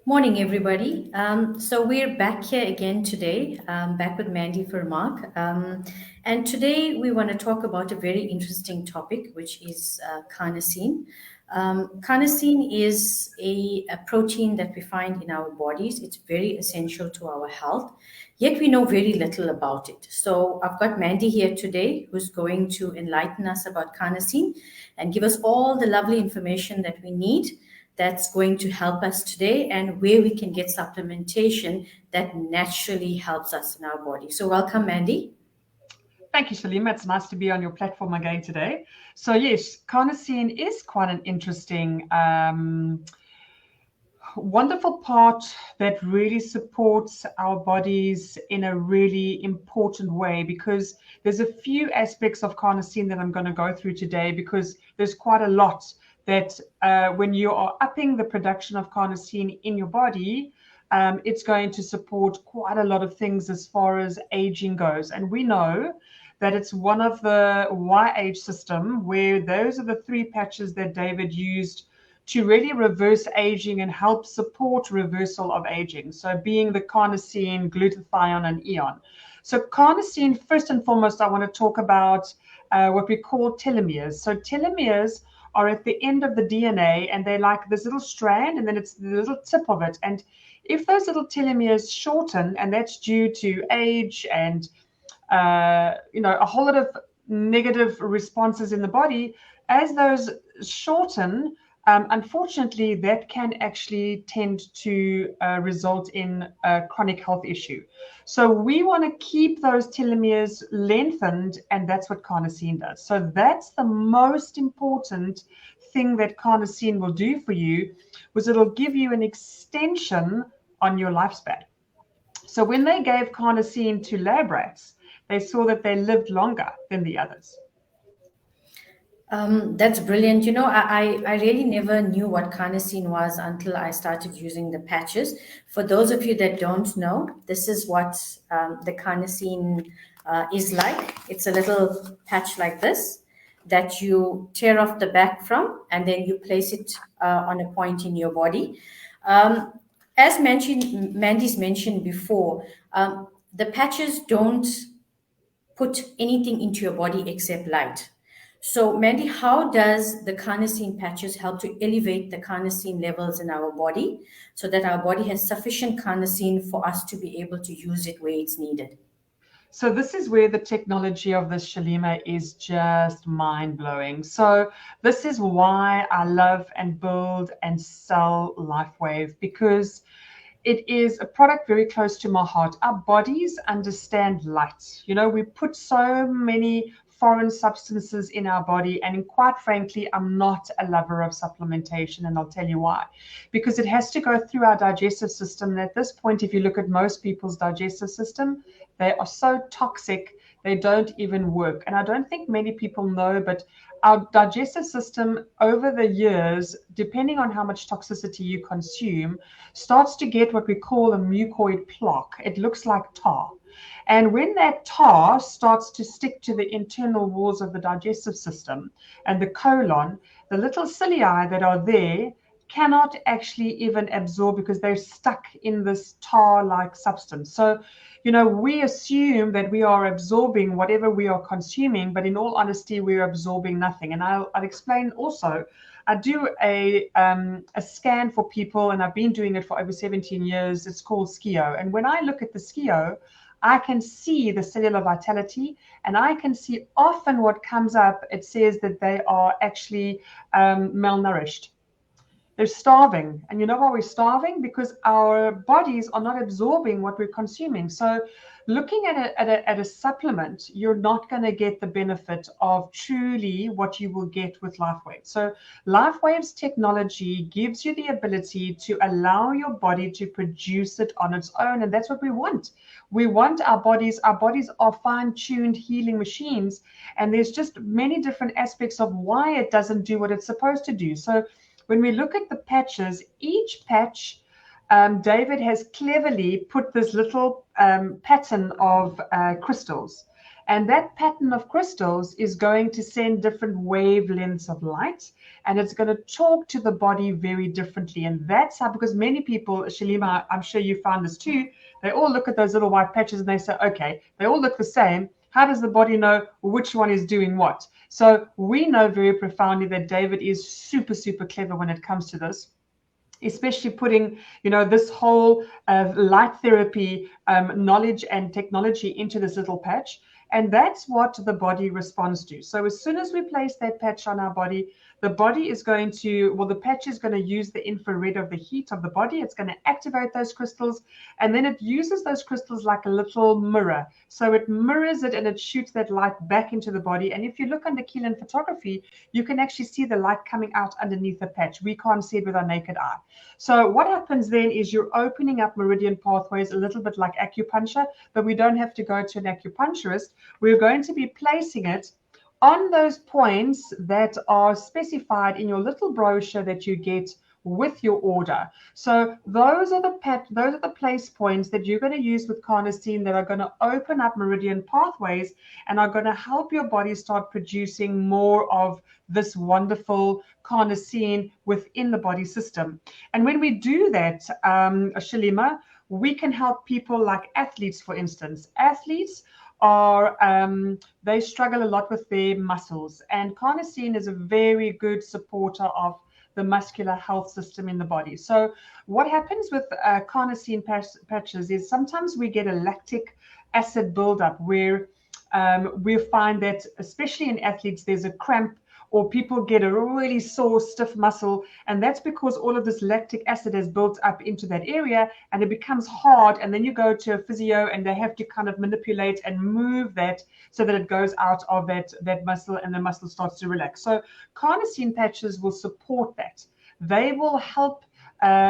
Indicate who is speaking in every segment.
Speaker 1: Morning, everybody. So we're back here again today, back with Mandy for Mark. And today we want to talk about a very interesting topic, which is carnosine. Carnosine is a protein that we find in our bodies. It's very essential to our health, yet we know very little about it. So I've got Mandy here today, who's going to enlighten us about carnosine and give us all the lovely information that we need that's going to help us today and where we can get supplementation that naturally helps us in our body. So, welcome, Mandy.
Speaker 2: Thank you, Shalima. It's nice to be on your platform again today. So yes, carnosine is quite an interesting, wonderful part that really supports our bodies in a really important way, because there's a few aspects of carnosine that I'm going to go through today, because there's quite a lot that when you are upping the production of carnosine in your body, it's going to support quite a lot of things as far as aging goes. And we know that it's one of the YH system, where those are the three patches that David used to really reverse aging and help support reversal of aging. So being the carnosine, glutathione, and eon. So carnosine, first and foremost, I want to talk about what we call telomeres. So telomeres are at the end of the DNA, and they're like this little strand, and then it's the little tip of it. And if those little telomeres shorten, and that's due to age and a whole lot of negative responses in the body, as those shorten, unfortunately, that can actually tend to result in a chronic health issue. So we want to keep those telomeres lengthened, and that's what carnosine does. So that's the most important thing that carnosine will do for you, was it'll give you an extension on your lifespan. So when they gave carnosine to lab rats, they saw that they lived longer than the others.
Speaker 1: That's brilliant. I really never knew what carnosine was until I started using the patches. For those of you that don't know, this is what the carnosine is like. It's a little patch like this that you tear off the back from, and then you place it on a point in your body. As mentioned, Mandy's mentioned before, the patches don't put anything into your body except light. So, Mandy, how does the carnosine patches help to elevate the carnosine levels in our body so that our body has sufficient carnosine for us to be able to use it where it's needed?
Speaker 2: So this is where the technology of this Shalima is just mind-blowing. So this is why I love and build and sell LifeWave, because it is a product very close to my heart. Our bodies understand light. We put so many foreign substances in our body, and quite frankly, I'm not a lover of supplementation, and I'll tell you why. Because it has to go through our digestive system, and at this point, if you look at most people's digestive system, they are so toxic, they don't even work. And I don't think many people know, but our digestive system over the years, depending on how much toxicity you consume, starts to get what we call a mucoid plaque. It looks like tar. And when that tar starts to stick to the internal walls of the digestive system and the colon, the little cilia that are there cannot actually even absorb, because they're stuck in this tar-like substance. So, we assume that we are absorbing whatever we are consuming, but in all honesty, we're absorbing nothing. And I'll explain also. I do a scan for people, and I've been doing it for over 17 years. It's called SCIO. And when I look at the SCIO, I can see the cellular vitality, and I can see often what comes up. It says that they are actually malnourished. They're starving. And you know why we're starving? Because our bodies are not absorbing what we're consuming. So looking at a supplement, you're not going to get the benefit of truly what you will get with LifeWave. So LifeWave's technology gives you the ability to allow your body to produce it on its own. And that's what we want. We want our bodies are fine-tuned healing machines. And there's just many different aspects of why it doesn't do what it's supposed to do. So when we look at the patches, each patch, David has cleverly put this little pattern of crystals. And that pattern of crystals is going to send different wavelengths of light, and it's going to talk to the body very differently. And that's how, because many people, Shalima, I'm sure you found this too, they all look at those little white patches and they say, okay, they all look the same. How does the body know which one is doing what? So we know very profoundly that David is super, super clever when it comes to this, especially putting, this whole light therapy knowledge and technology into this little patch. And that's what the body responds to. So as soon as we place that patch on our body, the body is going to, well, the patch is going to use the infrared of the heat of the body. It's going to activate those crystals, and then it uses those crystals like a little mirror. So it mirrors it and it shoots that light back into the body. And if you look under Keelan photography, you can actually see the light coming out underneath the patch. We can't see it with our naked eye. So what happens then is you're opening up meridian pathways a little bit like acupuncture, but we don't have to go to an acupuncturist. We're going to be placing it on those points that are specified in your little brochure that you get with your order. So those are the place points that you're going to use with Carnosine that are going to open up meridian pathways and are going to help your body start producing more of this wonderful Carnosine within the body system. And when we do that, Shalima, we can help people like athletes, for instance. Athletes are they struggle a lot with their muscles, and Carnosine is a very good supporter of the muscular health system in the body. So what happens with Carnosine patches is sometimes we get a lactic acid buildup where we find that, especially in athletes, there's a cramp, or people get a really sore, stiff muscle, and that's because all of this lactic acid has built up into that area, and it becomes hard, and then you go to a physio, and they have to kind of manipulate and move that so that it goes out of that muscle, and the muscle starts to relax. So Carnosine patches will support that. They will help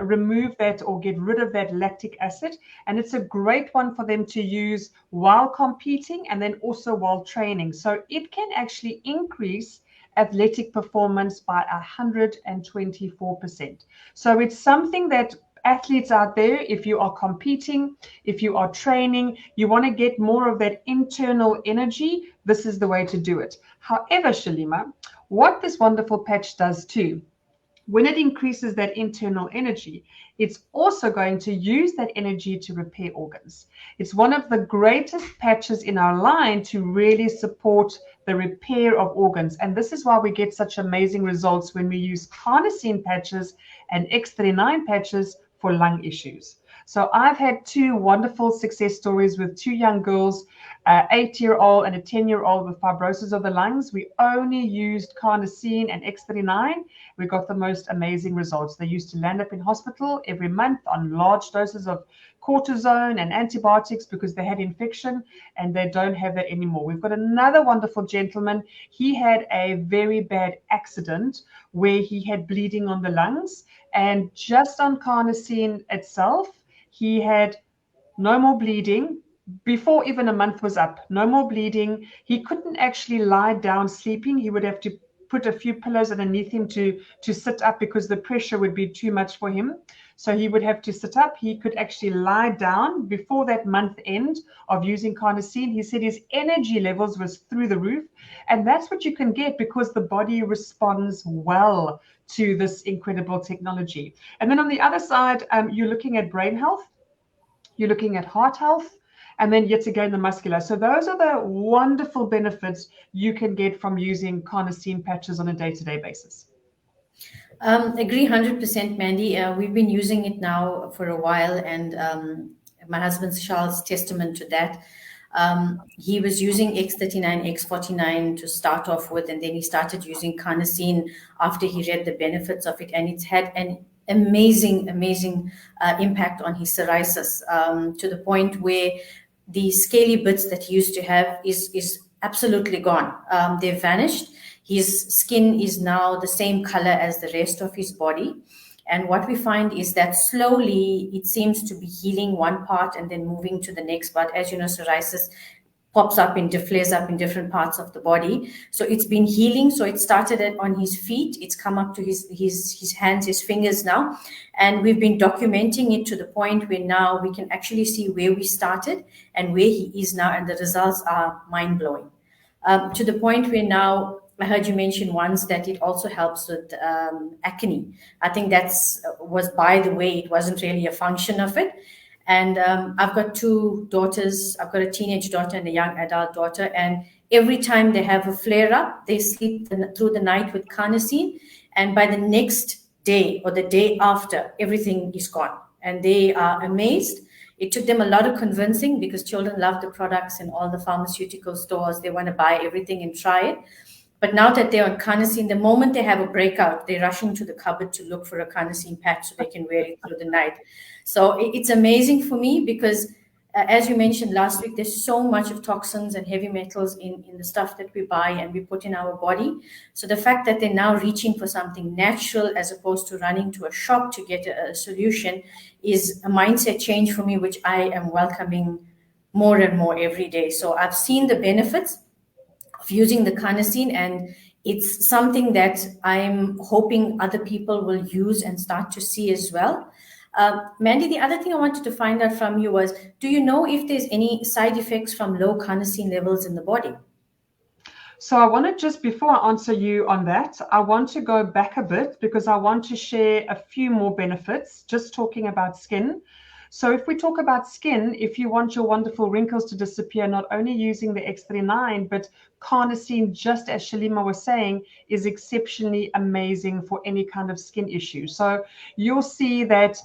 Speaker 2: remove that or get rid of that lactic acid, and it's a great one for them to use while competing and then also while training. So it can actually increase athletic performance by 124%. So it's something that athletes out there, if you are competing, if you are training, you want to get more of that internal energy, this is the way to do it. However, Shalima, what this wonderful patch does too, when it increases that internal energy, it's also going to use that energy to repair organs. It's one of the greatest patches in our line to really support the repair of organs. And this is why we get such amazing results when we use Carnosine patches and X39 patches for lung issues. So I've had two wonderful success stories with two young girls, 8-year-old and a 10-year-old with fibrosis of the lungs. We only used Carnosine and X39. We got the most amazing results. They used to land up in hospital every month on large doses of cortisone and antibiotics because they had infection, and they don't have that anymore. We've got another wonderful gentleman. He had a very bad accident where he had bleeding on the lungs, and just on Carnosine itself, he had no more bleeding before even a month was up. No more bleeding. He couldn't actually lie down sleeping. He would have to put a few pillows underneath him to sit up because the pressure would be too much for him. So he would have to sit up. He could actually lie down before that month end of using Carnosine. He said his energy levels was through the roof. And that's what you can get because the body responds well to this incredible technology. And then on the other side, you're looking at brain health, you're looking at heart health, and then yet again the muscular. So those are the wonderful benefits you can get from using Carnosine patches on a day-to-day basis.
Speaker 1: Agree 100%, Mandy. We've been using it now for a while, and my husband Charles testament to that. He was using X39, X49 to start off with, and then he started using Carnosine after he read the benefits of it, and it's had an amazing impact on his psoriasis, to the point where the scaly bits that he used to have is absolutely gone. They've vanished. His skin is now the same color as the rest of his body. And what we find is that slowly it seems to be healing one part and then moving to the next part. As you know, psoriasis pops up in flares up in different parts of the body. So it's been healing. So it started on his feet. It's come up to his hands, his fingers now, and we've been documenting it to the point where now we can actually see where we started and where he is now, and the results are mind blowing. To the point where now I heard you mention once that it also helps with acne. I think that's was by the way, it wasn't really a function of it. And I've got two daughters. I've got a teenage daughter and a young adult daughter. And every time they have a flare up, they sleep through the night with Carnosine. And by the next day or the day after, everything is gone. And they are amazed. It took them a lot of convincing because children love the products in all the pharmaceutical stores. They want to buy everything and try it. But now that they're on Carnosine, the moment they have a breakout, they're rushing to the cupboard to look for a Carnosine patch so they can wear it through the night. So it's amazing for me because, as you mentioned last week, there's so much of toxins and heavy metals in the stuff that we buy and we put in our body. So the fact that they're now reaching for something natural as opposed to running to a shop to get a solution is a mindset change for me, which I am welcoming more and more every day. So I've seen the benefits of using the Carnosine, and it's something that I'm hoping other people will use and start to see as well. Mandy, the other thing I wanted to find out from you was, do you know if there's any side effects from low Carnosine levels in the body?
Speaker 2: So I want to just, before I answer you on that, I want to go back a bit because I want to share a few more benefits, just talking about skin. So if we talk about skin, if you want your wonderful wrinkles to disappear, not only using the X39, but Carnosine, just as Shalima was saying, is exceptionally amazing for any kind of skin issue. So you'll see that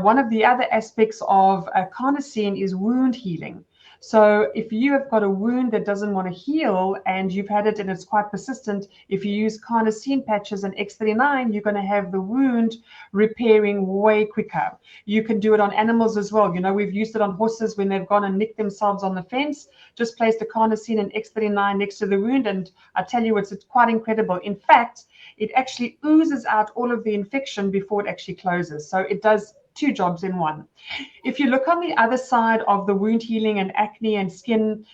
Speaker 2: one of the other aspects of Carnosine is wound healing. So if you have got a wound that doesn't want to heal and you've had it and it's quite persistent, if you use Carnosine patches and X39, you're going to have the wound repairing way quicker. You can do it on animals as well. You know, we've used it on horses when they've gone and nicked themselves on the fence. Just place the Carnosine and X39 next to the wound, and I tell you, it's quite incredible. In fact, it actually oozes out all of the infection before it actually closes. So it does two jobs in one. If you look on the other side of the wound healing and acne and skin,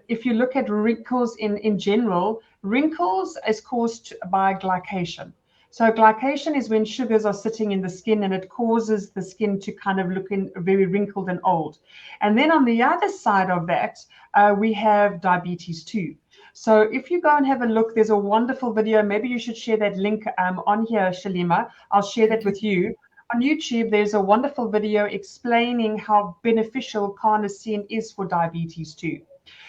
Speaker 2: if you look at wrinkles in general, wrinkles is caused by glycation. So glycation is when sugars are sitting in the skin and it causes the skin to kind of look very wrinkled and old. And then on the other side of that, we have diabetes too. So if you go and have a look, there's a wonderful video. Maybe you should share that link on here, Shalima. I'll share that with you. On YouTube, there's a wonderful video explaining how beneficial Carnosine is for diabetes too.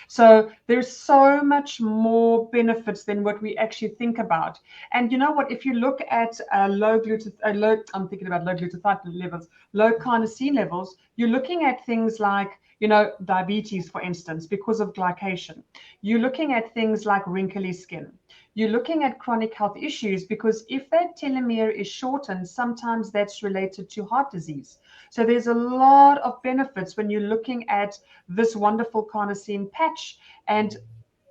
Speaker 2: So there's so much more benefits than what we actually think about. And you know what? If you look at low glutathione levels, low Carnosine levels, you're looking at things like, you know, diabetes, for instance, because of glycation. You're looking at things like wrinkly skin. You're looking at chronic health issues because if that telomere is shortened, sometimes that's related to heart disease. So there's a lot of benefits when you're looking at this wonderful Carnosine patch, and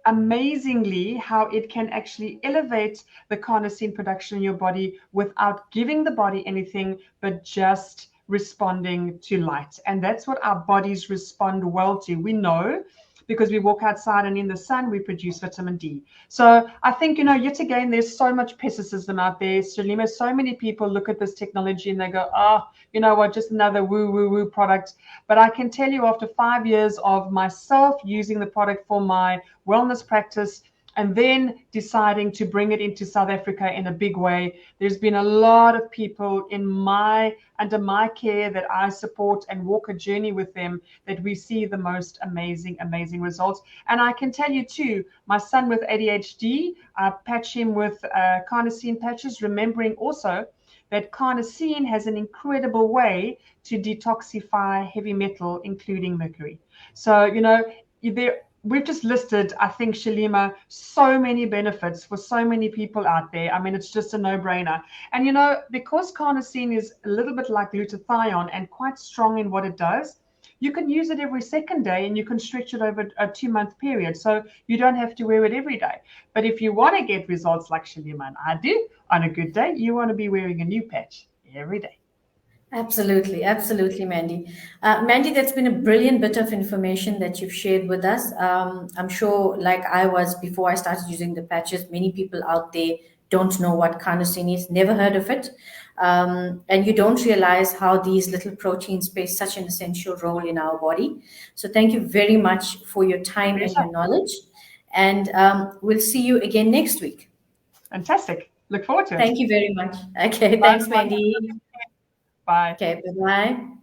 Speaker 2: amazingly how it can actually elevate the Carnosine production in your body without giving the body anything, but just responding to light. And that's what our bodies respond well to. We know because we walk outside and in the sun, we produce vitamin D. So I think, you know, yet again, there's so much pessimism out there. Shalima, so many people look at this technology and they go, oh, you know what, just another woo product. But I can tell you, after 5 years of myself using the product for my wellness practice, and then deciding to bring it into South Africa in a big way, there's been a lot of people under my care that I support and walk a journey with them, that we see the most amazing results. And I can tell you too, my son with ADHD, I patch him with Carnosine patches, remembering also that Carnosine has an incredible way to detoxify heavy metal, including mercury. So, you know, we've just listed, I think, Shalima, so many benefits for so many people out there. I mean, it's just a no-brainer. And, you know, because Carnosine is a little bit like glutathione and quite strong in what it does, you can use it every second day and you can stretch it over a 2-month period. So you don't have to wear it every day. But if you want to get results like Shalima and I do, on a good day, you want to be wearing a new patch every day.
Speaker 1: Absolutely, absolutely, Mandy. Mandy, that's been a brilliant bit of information that you've shared with us. I'm sure, like I was before I started using the patches, many people out there don't know what carnosine is, never heard of it. And you don't realize how these little proteins play such an essential role in our body. So, thank you very much for your time and
Speaker 2: Pleasure.
Speaker 1: your knowledge. And we'll see you again next week.
Speaker 2: Fantastic. Look forward to it.
Speaker 1: Thank you very much. Okay,
Speaker 2: Bye,
Speaker 1: thanks,
Speaker 2: everyone.
Speaker 1: Mandy.
Speaker 2: Bye.
Speaker 1: Okay, bye bye.